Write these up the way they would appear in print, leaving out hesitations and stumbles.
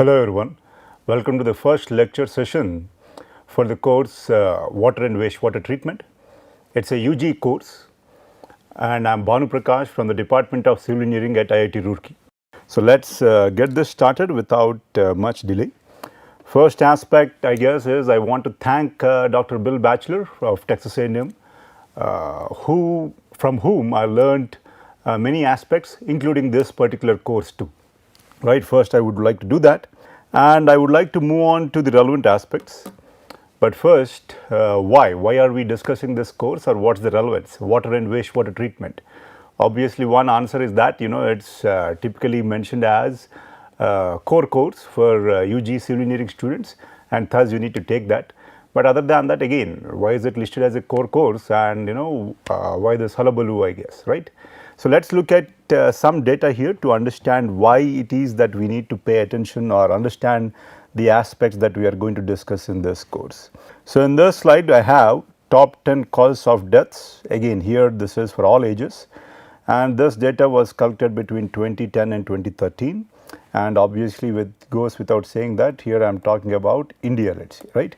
Hello everyone, welcome to the first lecture session for the course Water and Wastewater Treatment. It's a UG course and I am Bhanu Prakash from the Department of Civil Engineering at IIT Roorkee. So let's get this started without much delay. First aspect I guess is I want to thank Dr. Bill Batchelor of Texas A&M from whom I learned many aspects including this particular course too. Right, first I would like to do that and I would like to move on to the relevant aspects. But first, why are we discussing this course or what's the relevance, water and wastewater treatment? Obviously one answer is that it's typically mentioned as core course for UG civil engineering students and thus you need to take that. But other than that, again, why is it listed as a core course and why this hullabaloo, I guess, right? So let's look at some data here to understand why it is that we need to pay attention or understand the aspects that we are going to discuss in this course. So in this slide I have top 10 causes of deaths. Again here this is for all ages and this data was collected between 2010 and 2013 and obviously goes without saying that here I am talking about India, let's say, right.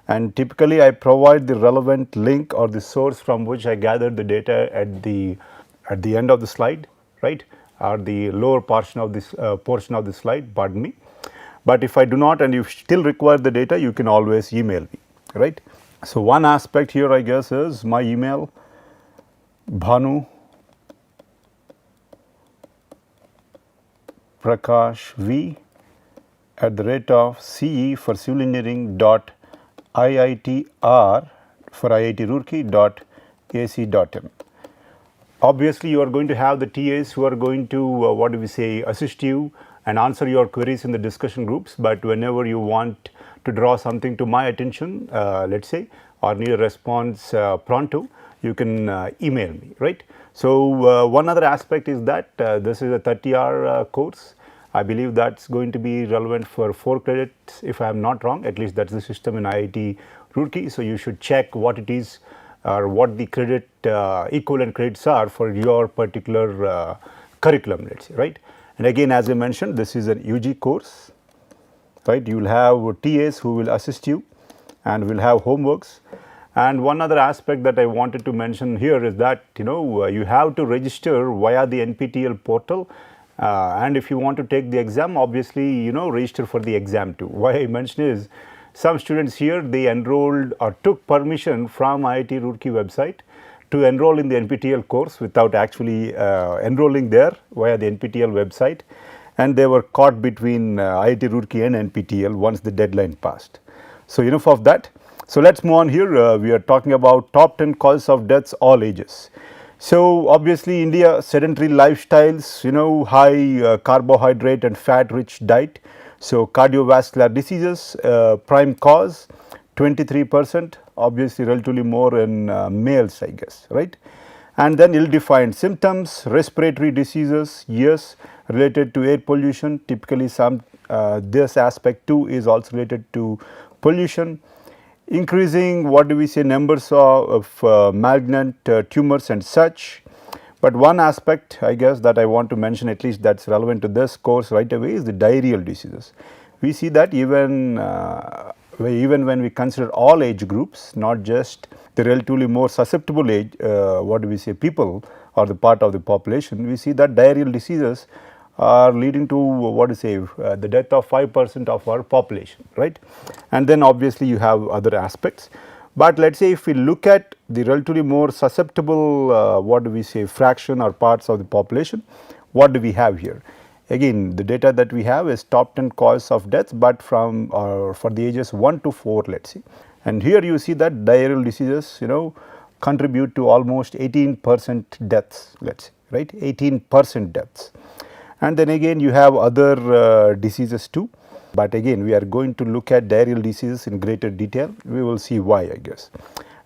And typically I provide the relevant link or the source from which I gathered the data at the end of the slide, right, or the lower portion of this slide, pardon me. But if I do not and you still require the data, you can always email me, right. So one aspect here I guess is my email Bhanu Prakash V @CE for civil engineering .IITR for IIT Roorkee.ac.in. Obviously, you are going to have the TAs who are going to assist you and answer your queries in the discussion groups, but whenever you want to draw something to my attention, let's say, or need a response pronto, you can email me, right. So one other aspect is that this is a 30-hour course. I believe that's going to be relevant for 4 credits if I am not wrong, at least that's the system in IIT Roorkee. So you should check what it is or what the credit equivalent credits are for your particular curriculum, let's say, right. And again, as I mentioned, this is an UG course, right. You will have TAs who will assist you and will have homeworks. And one other aspect that I wanted to mention here is that you have to register via the NPTEL portal. And if you want to take the exam, obviously register for the exam too. Why I mention is some students here, they enrolled or took permission from IIT Roorkee website to enroll in the NPTEL course without actually enrolling there via the NPTEL website, and they were caught between IIT Roorkee and NPTEL once the deadline passed. So enough of that. So let's move on here. We are talking about top 10 causes of deaths, all ages. So obviously India, sedentary lifestyles, high carbohydrate and fat rich diet. So cardiovascular diseases, prime cause 23%, obviously relatively more in males, I guess, right. And then ill defined symptoms, respiratory diseases, yes, related to air pollution, typically this aspect too is also related to pollution. Increasing numbers of malignant tumors and such. But one aspect I guess that I want to mention, at least that is relevant to this course right away, is the diarrheal diseases. We see that even when we consider all age groups, not just the relatively more susceptible age people or the part of the population, we see that diarrheal diseases are leading to the death of 5% of our population, right. And then obviously you have other aspects. But let us say if we look at the relatively more susceptible fraction or parts of the population, what do we have here? Again, the data that we have is top 10 causes of death, but from for the ages 1 to 4, let us see. And here you see that diarrheal diseases contribute to almost 18% deaths, let us say, right, 18% deaths. And then again you have other diseases too, but again we are going to look at diarrheal diseases in greater detail. We will see why, I guess.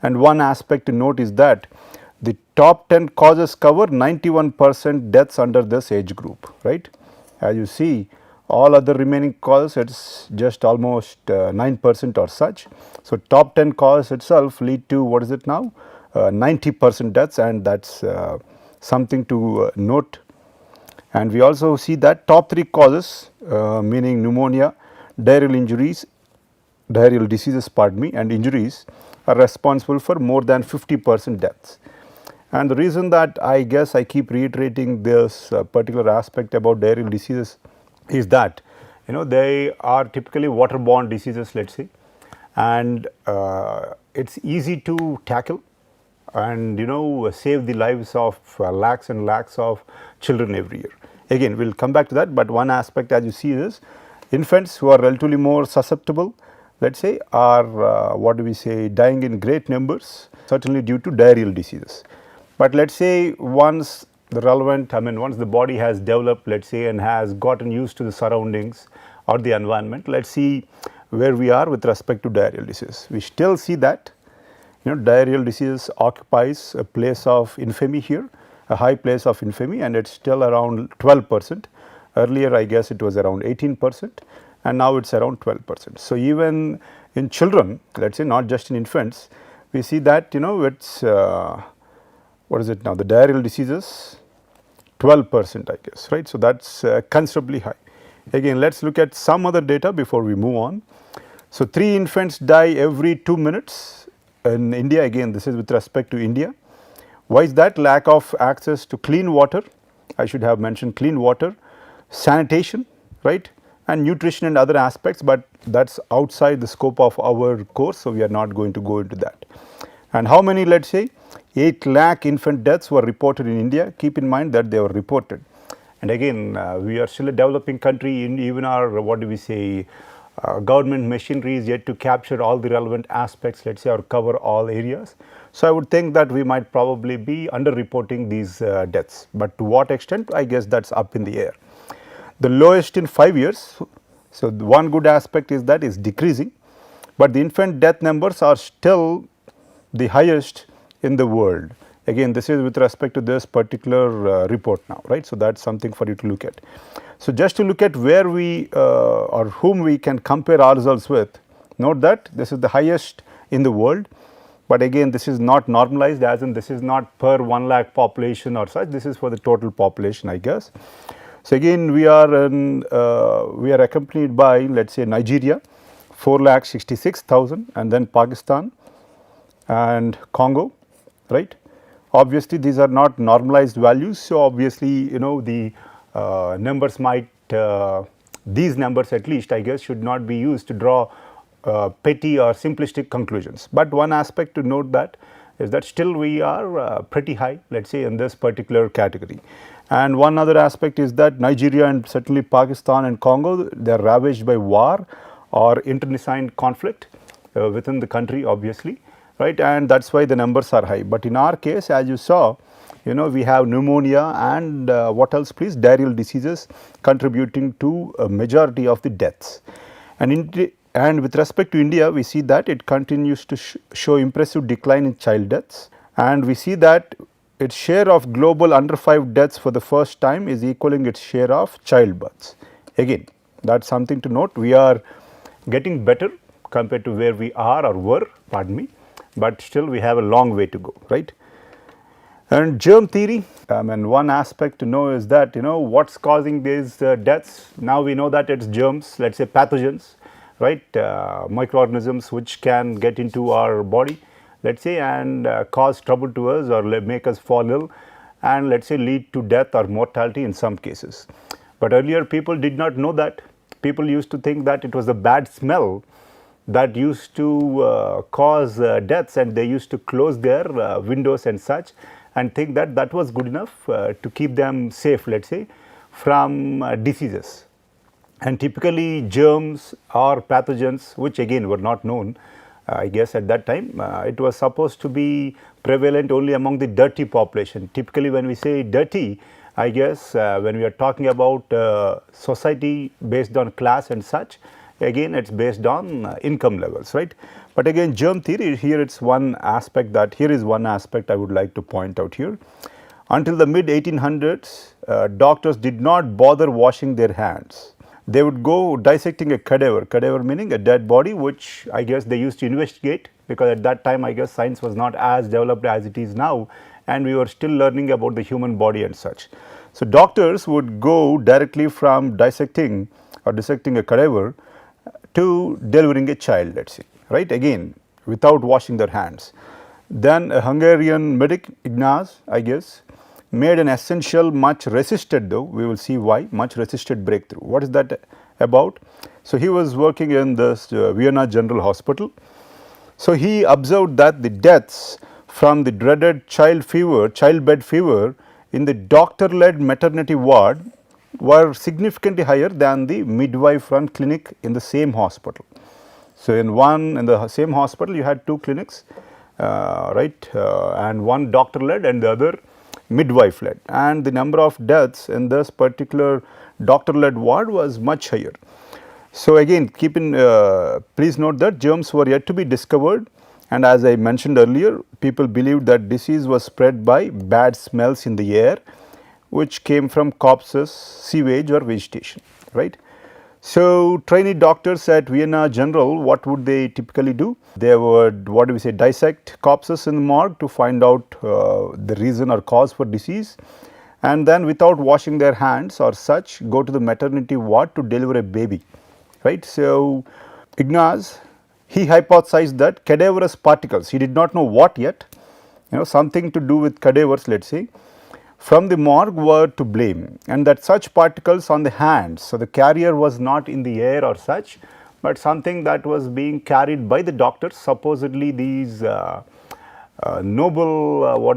And one aspect to note is that the top 10 causes cover 91% deaths under this age group, right. As you see, all other remaining causes, it is just almost 9% or such. So top 10 causes itself lead to 90% deaths, and that is something to note. And we also see that top 3 causes, meaning pneumonia, diarrheal injuries, diarrheal diseases, pardon me, and injuries are responsible for more than 50% deaths. And the reason that I guess I keep reiterating this particular aspect about diarrheal diseases is that they are typically waterborne diseases, let us say, and it is easy to tackle and save the lives of lakhs and lakhs of children every year. Again, we will come back to that, but one aspect as you see is infants who are relatively more susceptible, let us say, are what do we say, dying in great numbers, certainly due to diarrheal diseases. But let us say once the relevant, once the body has developed, let us say, and has gotten used to the surroundings or the environment, let us see where we are with respect to diarrheal disease. We still see that diarrheal disease occupies a place of infamy here, a high place of infamy, and it is still around 12%. Earlier I guess it was around 18%, and now it is around 12%. So, even in children, let us say, not just in infants, we see that it is what is it now, the diarrheal diseases 12% I guess, right. So, that is considerably high. Again, let us look at some other data before we move on. So, 3 infants die every 2 minutes in India. Again, this is with respect to India. Why is that? Lack of access to clean water, I should have mentioned clean water, sanitation, right, and nutrition and other aspects, but that is outside the scope of our course. So, we are not going to go into that. And how many, let us say, 8 lakh infant deaths were reported in India. Keep in mind that they were reported. And again, we are still a developing country, in even our what do we say, government machinery is yet to capture all the relevant aspects, let us say, or cover all areas. So, I would think that we might probably be underreporting these deaths, but to what extent, I guess that is up in the air. The lowest in 5 years. So, the one good aspect is that is decreasing, but the infant death numbers are still the highest in the world. Again, this is with respect to this particular report now, right. So, that is something for you to look at. So, just to look at where we or whom we can compare ourselves with, note that this is the highest in the world, but again this is not normalized, as in this is not per 1 lakh population or such, this is for the total population, I guess. So, again we are accompanied by, let us say, Nigeria 4,66,000, and then Pakistan and Congo, right. Obviously, these are not normalized values. So, obviously, the numbers might, these numbers at least I guess should not be used to draw petty or simplistic conclusions. But one aspect to note that is that still we are pretty high, let us say, in this particular category. And one other aspect is that Nigeria and certainly Pakistan and Congo, they are ravaged by war or internecine conflict within the country, obviously, right, and that is why the numbers are high. But in our case, as you saw, we have pneumonia and what else please, diarrheal diseases contributing to a majority of the deaths. And with respect to India, we see that it continues to show impressive decline in child deaths, and we see that its share of global under 5 deaths for the first time is equaling its share of childbirths. Again, that is something to note. We are getting better compared to where we are or were, pardon me, but still we have a long way to go, right. And germ theory, one aspect to know is that what is causing these deaths. Now we know that it is germs, let us say pathogens, right, microorganisms which can get into our body, let us say, and cause trouble to us or make us fall ill, and let us say lead to death or mortality in some cases. But earlier people did not know that. People used to think that it was a bad smell that used to cause deaths, and they used to close their windows and such, and think that that was good enough to keep them safe, let us say, from diseases. And typically germs or pathogens, which again were not known, I guess at that time, it was supposed to be prevalent only among the dirty population. Typically when we say dirty, I guess when we are talking about society based on class and such, again it is based on income levels, right. But again, germ theory, here it is one aspect that, here is one aspect I would like to point out here. Until the mid 1800s, doctors did not bother washing their hands. They would go dissecting a cadaver meaning a dead body, which I guess they used to investigate, because at that time I guess science was not as developed as it is now, and we were still learning about the human body and such. So, doctors would go directly from dissecting or dissecting a cadaver to delivering a child, let us say, right, again without washing their hands. Then a Hungarian medic, IGNOU, I guess, made an essential, much resisted, though we will see why, much resisted breakthrough. What is that about? So, he was working in this Vienna General Hospital. So, he observed that the deaths from the dreaded childbed fever in the doctor led maternity ward were significantly higher than the midwife run clinic in the same hospital. So, in the same hospital you had two clinics, right, and one doctor led and the other midwife led, and the number of deaths in this particular doctor led ward was much higher. So, again please note that germs were yet to be discovered, and as I mentioned earlier, people believed that disease was spread by bad smells in the air which came from corpses, sewage or vegetation, right. So, trainee doctors at Vienna General, what would they typically do? They would dissect corpses in the morgue to find out the reason or cause for disease, and then without washing their hands or such go to the maternity ward to deliver a baby, right. So, IGNOU, he hypothesized that cadaverous particles, he did not know what yet, something to do with cadavers, let us say, from the morgue were to blame, and that such particles on the hands. So, the carrier was not in the air or such, but something that was being carried by the doctors, supposedly these noble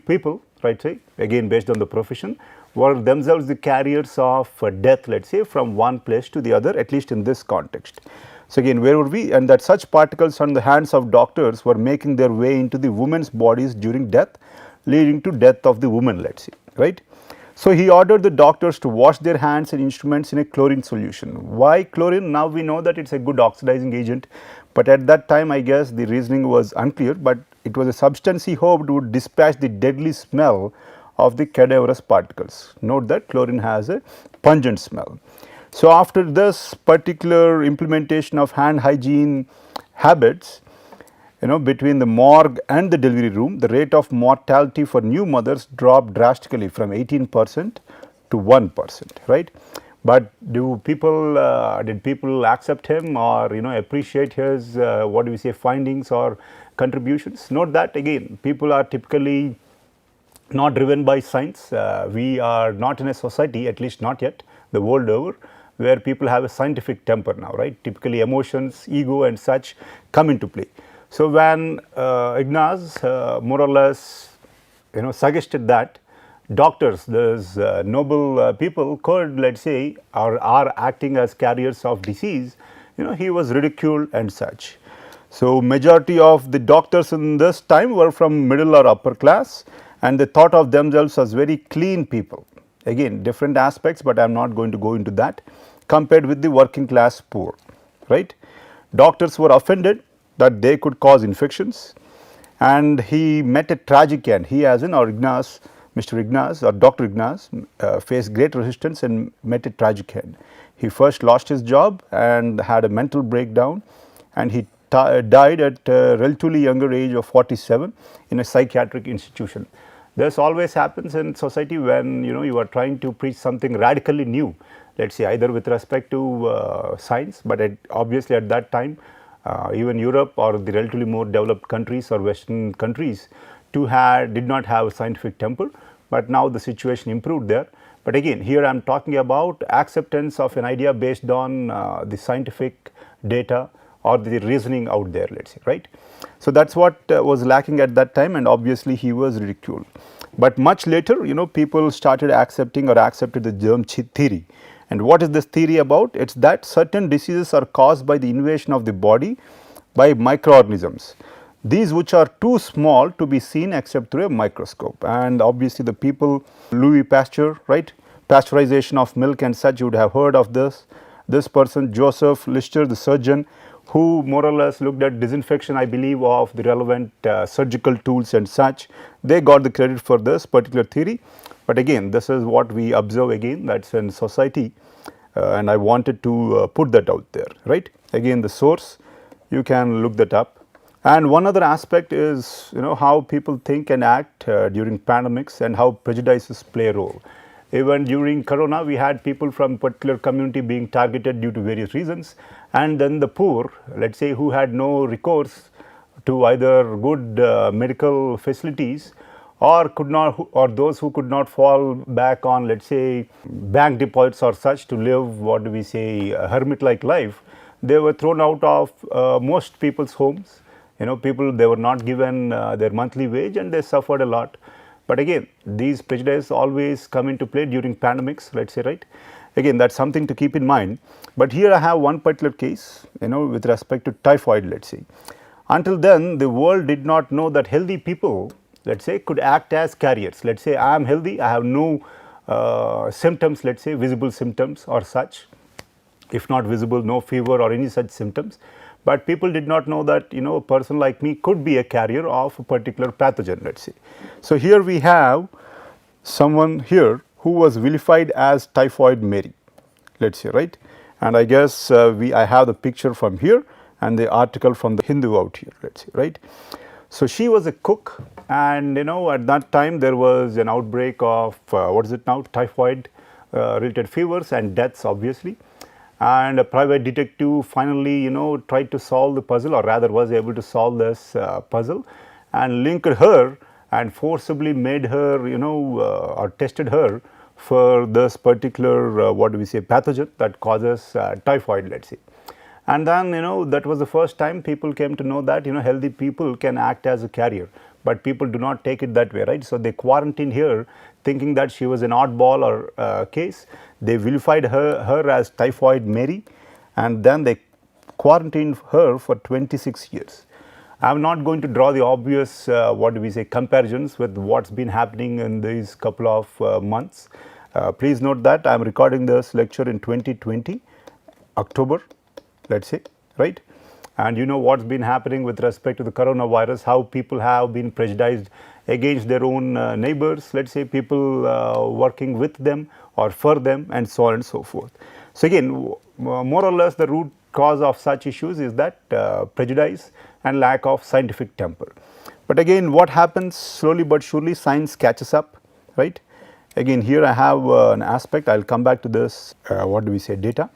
people, right, say again based on the profession, were themselves the carriers of death, let us say, from one place to the other, at least in this context. So, again where were we, and that such particles on the hands of doctors were making their way into the women's bodies during death, leading to death of the woman, let us say, right. So, he ordered the doctors to wash their hands and instruments in a chlorine solution. Why chlorine? Now we know that it is a good oxidizing agent, but at that time I guess the reasoning was unclear, but it was a substance he hoped would dispatch the deadly smell of the cadaverous particles. Note that chlorine has a pungent smell. So, after this particular implementation of hand hygiene habits, between the morgue and the delivery room, the rate of mortality for new mothers dropped drastically from 18% to 1%, right. But did people accept him or appreciate his findings or contributions? Note that again, people are typically not driven by science. We are not in a society, at least not yet, the world over, where people have a scientific temper now, right. Typically emotions, ego and such come into play. So, when IGNOU more or less suggested that doctors, those noble people could, let us say, are acting as carriers of disease, he was ridiculed and such. So, majority of the doctors in this time were from middle or upper class, and they thought of themselves as very clean people. Again different aspects, but I am not going to go into that, compared with the working class poor, right. Doctors were offended that they could cause infections, and he met a tragic end. He as in IGNOU, Mr. IGNOU or Dr. IGNOU faced great resistance and met a tragic end. He first lost his job and had a mental breakdown, and he died at a relatively younger age of 47 in a psychiatric institution. This always happens in society when you are trying to preach something radically new, let us say, either with respect to science, but obviously at that time even Europe or the relatively more developed countries or western countries did not have a scientific temper, but now the situation improved there. But again, here I am talking about acceptance of an idea based on the scientific data or the reasoning out there, let us say, right. So, that is what was lacking at that time, and obviously he was ridiculed. But much later people started accepted the germ theory. And what is this theory about? It is that certain diseases are caused by the invasion of the body by microorganisms, these which are too small to be seen except through a microscope. And obviously the people, Louis Pasteur, right, pasteurization of milk and such, you would have heard of this person, Joseph Lister, the surgeon, who more or less looked at disinfection, I believe, of the relevant surgical tools and such. They got the credit for this particular theory. But again, this is what we observe again, that is in society, and I wanted to put that out there, right. Again the source, you can look that up, And one other aspect is, how people think and act during pandemics and how prejudices play a role. Even during Corona, we had people from particular community being targeted due to various reasons, and then the poor, let's say, who had no recourse to either good medical facilities or could not, or those who could not fall back on, let's say, bank deposits or such to live, what do we say, a hermit-like life. They were thrown out of most people's homes. People, they were not given their monthly wage and they suffered a lot. But again, these prejudices always come into play during pandemics, let's say, right? Again, that's something to keep in mind. But here I have one particular case, with respect to typhoid, let's say. Until then, the world did not know that healthy people, let's say, could act as carriers. Let's say I am healthy, I have no symptoms, let's say, visible symptoms or such. If not visible, no fever or any such symptoms. But people did not know that, a person like me could be a carrier of a particular pathogen, let's say. So here we have someone here who was vilified as Typhoid Mary, let's say, right? And I guess I have the picture from here and the article from the Hindu out here, let's say, right? So she was a cook, and at that time there was an outbreak of typhoid related fevers and deaths, obviously. And a private detective finally, tried to solve the puzzle, or rather was able to solve this puzzle, and linked her and forcibly made her, or tested her for this particular, pathogen that causes typhoid, let's say. And then, that was the first time people came to know that, healthy people can act as a carrier, but people do not take it that way, right? So they quarantined her thinking that she was an oddball or case. They vilified her as Typhoid Mary, and then they quarantined her for 26 years. I am not going to draw the obvious, comparisons with what's been happening in these couple of months. Please note that I am recording this lecture in 2020, October, let's say, right? And what's been happening with respect to the coronavirus, how people have been prejudiced against their own neighbors, let's say, people working with them or for them, and so on and so forth. So again, more or less the root cause of such issues is that prejudice and lack of scientific temper. But again, what happens, slowly but surely science catches up, right? Again, here I have an aspect, I will come back to this, data.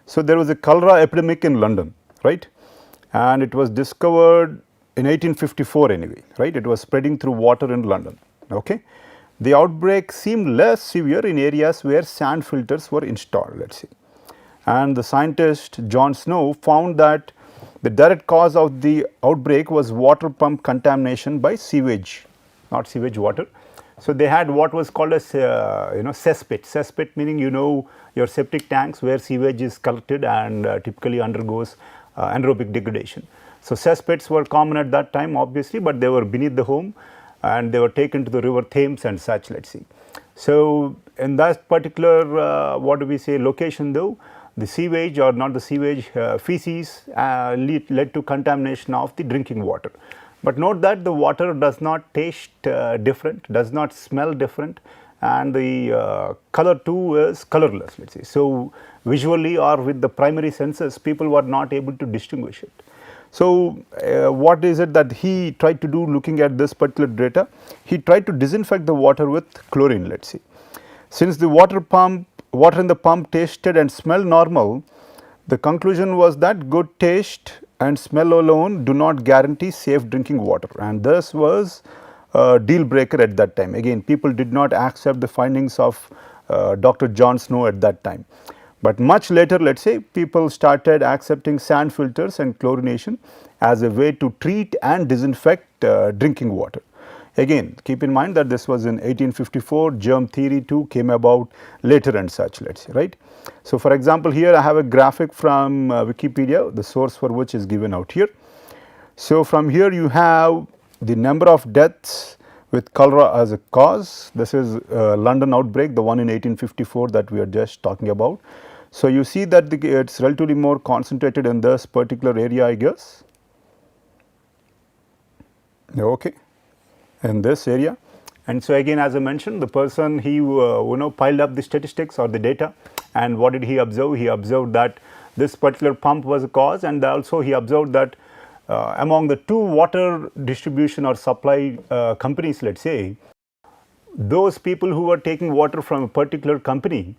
So there was a cholera epidemic in London, right? And it was discovered in 1854 anyway, right? It was spreading through water in London, okay? The outbreak seemed less severe in areas where sand filters were installed, let's say. And the scientist John Snow found that the direct cause of the outbreak was water pump contamination by sewage, not sewage water. So they had what was called as cesspit. Cesspit meaning your septic tanks where sewage is collected and typically undergoes anaerobic degradation. So cesspits were common at that time, obviously, but they were beneath the home and they were taken to the river Thames and such, let's see. So in that particular location though, the sewage, or not the sewage, feces led to contamination of the drinking water. But note that the water does not taste different, does not smell different, and the color too is colorless, let's say. So visually or with the primary senses, people were not able to distinguish it. So what is it that he tried to do looking at this particular data? He tried to disinfect the water with chlorine, let's say. Since the water in the pump tasted and smelled normal, the conclusion was that good taste and smell alone do not guarantee safe drinking water, and this was a deal breaker at that time. Again, people did not accept the findings of Dr. John Snow at that time. But much later, let's say, people started accepting sand filters and chlorination as a way to treat and disinfect drinking water. Again, keep in mind that this was in 1854, germ theory too came about later and such, let's say, right. So for example, here I have a graphic from Wikipedia, the source for which is given out here. So from here you have the number of deaths with cholera as a cause. This is London outbreak, the one in 1854 that we are just talking about. So you see that it's relatively more concentrated in this particular area, I guess. Okay, in this area. And so again, as I mentioned, the person, he piled up the statistics or the data, and what did he observe? He observed that this particular pump was a cause, and also he observed that among the two water distribution or supply companies, let's say, those people who were taking water from a particular company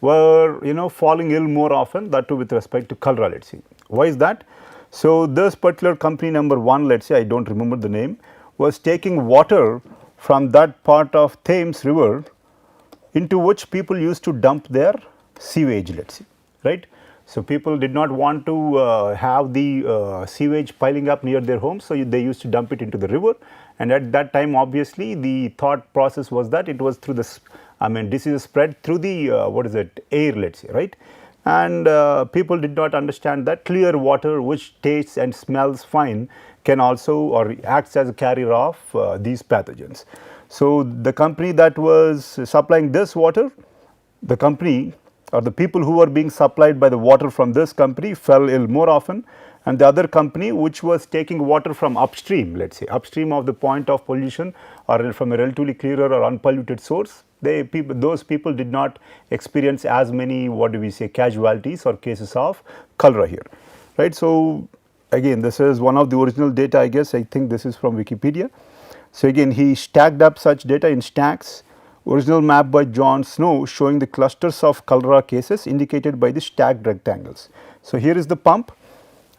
were, falling ill more often, that too with respect to cholera, let's say. Why is that? So, this particular company number 1, let's say, I don't remember the name, was taking water from that part of Thames river into which people used to dump their sewage, let's say, right. So, people did not want to have the sewage piling up near their homes, so they used to dump it into the river, and at that time obviously the thought process was that it was through the, diseases spread through the air, let's say, right. And people did not understand that clear water which tastes and smells fine can also or acts as a carrier of these pathogens. So, the company that was supplying this water, the company or the people who were being supplied by the water from this company fell ill more often, and the other company which was taking water from upstream, let us say upstream of the point of pollution or from a relatively clearer or unpolluted source, those people did not experience as many casualties or cases of cholera here, right. So, again this is one of the original data, I guess, I think this is from Wikipedia. So, again he stacked up such data in stacks. Original map by John Snow showing the clusters of cholera cases indicated by the stacked rectangles. So, here is the pump,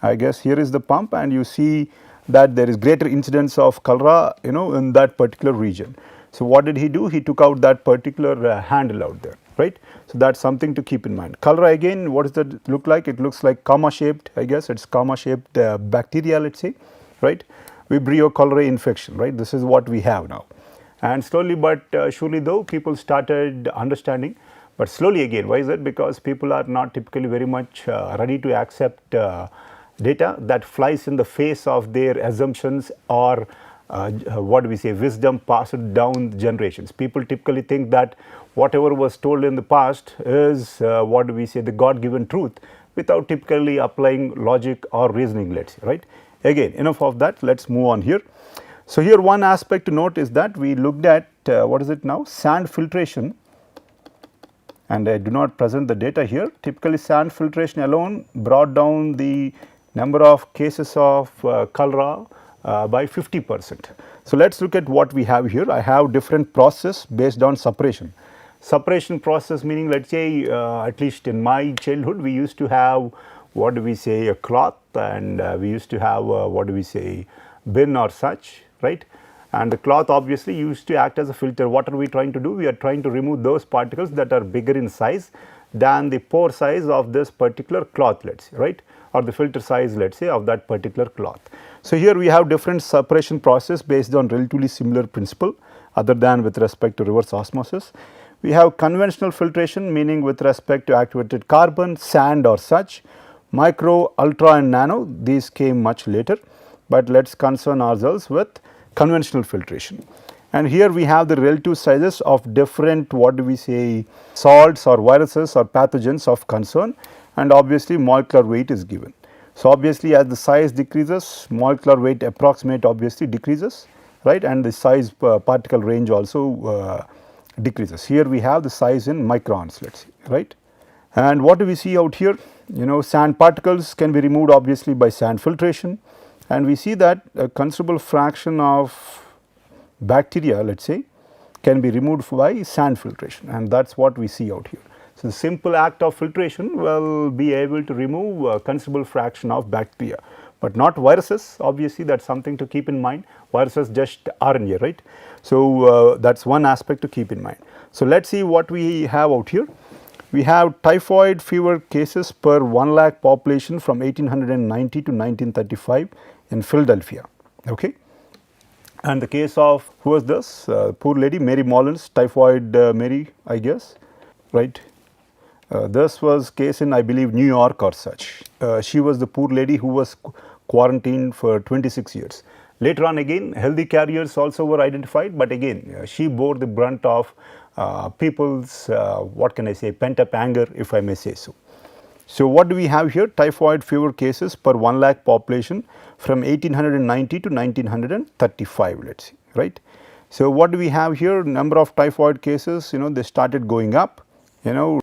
I guess here is the pump, and you see that there is greater incidence of cholera in that particular region. So, what did he do? He took out that particular handle out there, right. So, that is something to keep in mind. Cholera, again, what does that look like? It looks like comma shaped, I guess it is comma shaped bacteria, let us say, right. Vibrio cholerae infection, right. This is what we have now. And slowly but surely though people started understanding, but slowly again, why is it? Because people are not typically very much ready to accept data that flies in the face of their assumptions or wisdom passed down generations. People typically think that whatever was told in the past is the God given truth without typically applying logic or reasoning, let us say, right. Again, enough of that, let us move on here. So, here one aspect to note is that we looked at sand filtration, and I do not present the data here. Typically sand filtration alone brought down the number of cases of cholera by 50%. So, let us look at what we have here. I have different process based on separation. Separation process meaning, let us say at least in my childhood we used to have a cloth, and we used to have bin or such, right. And the cloth obviously used to act as a filter. What are we trying to do? We are trying to remove those particles that are bigger in size than the pore size of this particular cloth, let us say, right, or the filter size, let us say, of that particular cloth. So, here we have different separation process based on relatively similar principle other than with respect to reverse osmosis. We have conventional filtration, meaning with respect to activated carbon, sand or such. Micro, ultra and nano, these came much later, but let us concern ourselves with conventional filtration. And here we have the relative sizes of different salts or viruses or pathogens of concern, and obviously molecular weight is given. So, obviously as the size decreases, molecular weight approximate obviously decreases, right, and the size particle range also decreases. Here we have the size in microns, let us say, right. And what do we see out here? Sand particles can be removed obviously by sand filtration, and we see that a considerable fraction of bacteria, let us say, can be removed by sand filtration, and that is what we see out here. So, the simple act of filtration will be able to remove a considerable fraction of bacteria, but not viruses. Obviously, that is something to keep in mind. Viruses just RNA, right. So, that is one aspect to keep in mind. So, let us see what we have out here. We have typhoid fever cases per 1 lakh population from 1890 to 1935 in Philadelphia. Okay. And the case of, who was this? Poor lady, Mary Mullins, typhoid Mary, I guess, right. This was case in, I believe, New York or such. She was the poor lady who was quarantined for 26 years. Later on again, healthy carriers also were identified, but again she bore the brunt of people's pent up anger, if I may say so. So, what do we have here? Typhoid fever cases per 1 lakh population from 1890 to 1935, let us see, right. So, what do we have here? Number of typhoid cases, they started going up,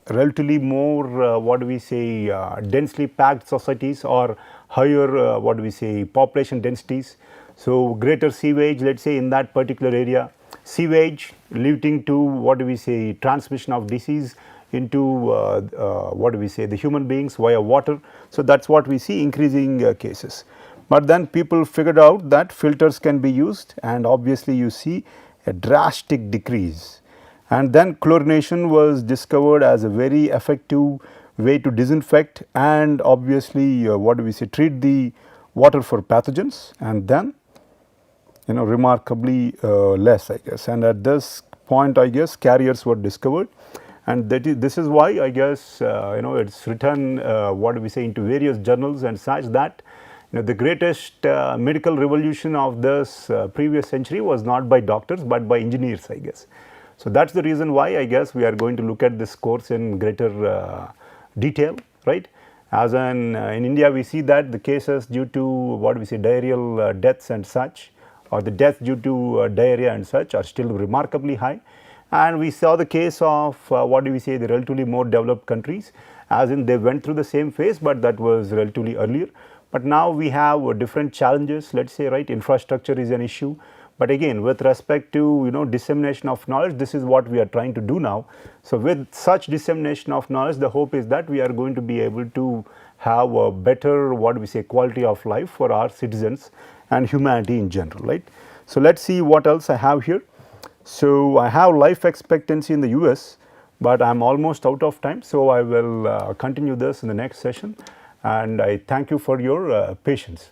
relatively more what do we say densely packed societies or higher what do we say population densities. So greater sewage, let's say in that particular area, sewage leading to what do we say transmission of disease into what do we say the human beings via water. So that's what we see increasing cases. But then people figured out that filters can be used, and obviously you see a drastic decrease. And then chlorination was discovered as a very effective way to disinfect and obviously what do we say treat the water for pathogens, and then remarkably less, I guess. And at this point, I guess carriers were discovered, and this is why I guess it's written what do we say into various journals and such that the greatest medical revolution of this previous century was not by doctors but by engineers, I guess. So that's the reason why I guess we are going to look at this course in greater detail, right? As in India, we see that the cases due to what we say diarrheal deaths and such, or the deaths due to diarrhea and such, are still remarkably high. And we saw the case of what do we say the relatively more developed countries, as in they went through the same phase, but that was relatively earlier. But now we have different challenges, let's say, right? Infrastructure is an issue. But again, with respect to dissemination of knowledge, this is what we are trying to do now. So with such dissemination of knowledge, the hope is that we are going to be able to have a better what we say quality of life for our citizens and humanity in general, right? So let's see what else I have here. So I have life expectancy in the US, but I'm almost out of time. So I will continue this in the next session, and I thank you for your patience.